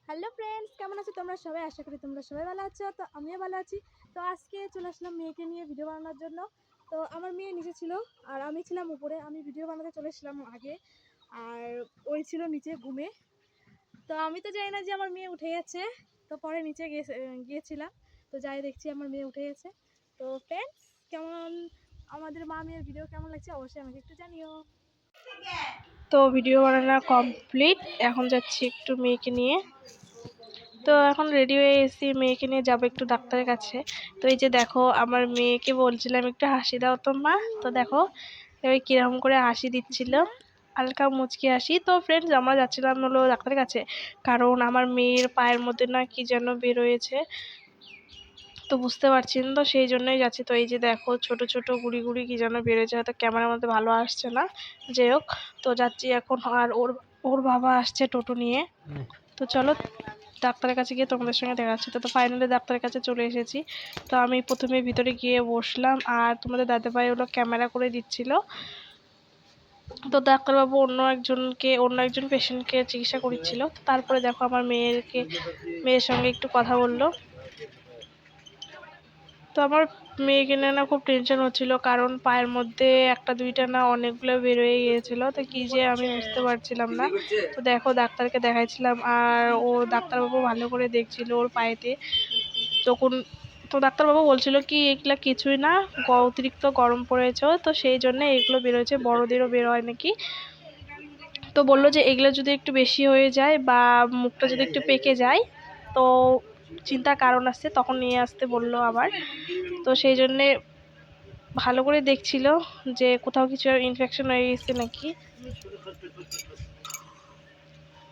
Hello friends, কেমন আছো তোমরা সবাই? আশা করি তোমরা সবাই ভালো আছো। তো আমিও ভালো আছি। তো আজকে চলে আসলাম মেয়েকে নিয়ে ভিডিও বানানোর জন্য। তো আমার মেয়ে নিচে ছিল আর আমি ছিলাম উপরে। আমি ভিডিও বানাতে চলে এসেছিলাম আগে, আর ওই ছিল নিচে ঘুমে। তো আমি তো জানি না যে আমার মেয়ে উঠে গেছে। তো পরে নিচে গিয়েছিলাম, তো যাই দেখছি আমার মেয়ে উঠে গেছে। তো ফ্রেন্ডস, কেমন আমাদের মা মেয়ের ভিডিও কেমন লাগছে অবশ্যই আমাকে একটু জানিও। তো ভিডিও বানানো কমপ্লিট, এখন যাচ্ছি একটু মেয়েকে নিয়ে। তো এখন রেডি হয়ে এসেছি, মেয়েকে নিয়ে যাবো একটু ডাক্তারের কাছে। তো এই যে দেখো, আমার মেয়েকে বলছিলাম একটু হাসি দাও তো মা। তো দেখো ওই কিরকম করে হাসি দিচ্ছিল, হালকা মুচকি হাসি। তো ফ্রেন্ডস, আমরা যাচ্ছিলাম হলো ডাক্তারের কাছে, কারণ আমার মেয়ের পায়ের মধ্যে না কি যেন বেরোয়েছে, তো বুঝতে পারছি না, তো সেই জন্যই যাচ্ছি। তো এই যে দেখো ছোট ছোট গুড়ি গুড়ি কি যেন বেরোয়েছে, হয়তো ক্যামেরার মধ্যে ভালো আসছে না, যাই হোক। তো যাচ্ছি এখন, আর ওর ওর বাবা আসছে টোটো নিয়ে। তো চলো ডাক্তারের কাছে গিয়ে তোমাদের সঙ্গে দেখা যাচ্ছে। তো ফাইনালি ডাক্তারের কাছে চলে এসেছি। তো আমি প্রথমে ভিতরে গিয়ে বসলাম, আর তোমাদের দাদাভাই হলো ক্যামেরা করে দিচ্ছিল। তো ডাক্তারবাবু অন্য একজন পেশেন্টকে চিকিৎসা করছিল। তারপরে দেখো আমার মেয়ের সঙ্গে একটু কথা বললো। তো আমার মেয়েকে নিয়ে না খুব টেনশন হচ্ছিল, কারণ পায়ের মধ্যে একটা দুইটা না অনেকগুলো বেরোয় গিয়েছিল। তো কি যে আমি বুঝতে পারছিলাম না। তো দেখো ডাক্তারকে দেখাইছিলাম, আর ও ডাক্তারবাবু ভালো করে দেখছিল ওর পায়েতে। তখন তো ডাক্তারবাবু বলছিল কি এগুলা কিছুই না, অতিরিক্ত গরম পড়েছে, তো সেই জন্য এগুলো বেরোয়েছে, বড়দেরও বের হয় নাকি। তো বললো যে এগুলো যদি একটু বেশি হয়ে যায় বা মুখটা যদি একটু পেকে যায়, তো চিন্তার কারণ আছে, তখন নিয়ে আসতে বললো আবার। তো সেই জন্যে ভালো করে দেখছিল যে কোথাও কিছু ইনফেকশন হয়ে গেছে নাকি।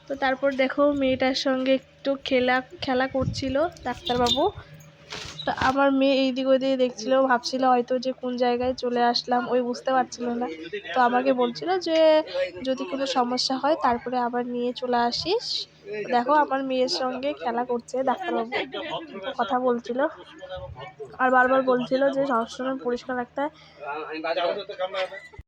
তো তারপর দেখো মেয়েটার সঙ্গে একটু খেলা করছিল ডাক্তারবাবু। তো আমার মেয়ে এইদিক ওইদিকে দেখছিল, ভাবছিল হয়তো যে কোন জায়গায় চলে আসলাম, ওই বুঝতে পারছিল না। তো আমাকে বলছিল যে যদি কোনো সমস্যা হয় তারপরে আবার নিয়ে চলে আসিস। দেখো আমার মেয়ের সঙ্গে খেলা করছে ডাক্তারবাবু, কথা বলছিল, আর বারবার বলছিল যে সবসময় পরিষ্কার রাখতে হয়।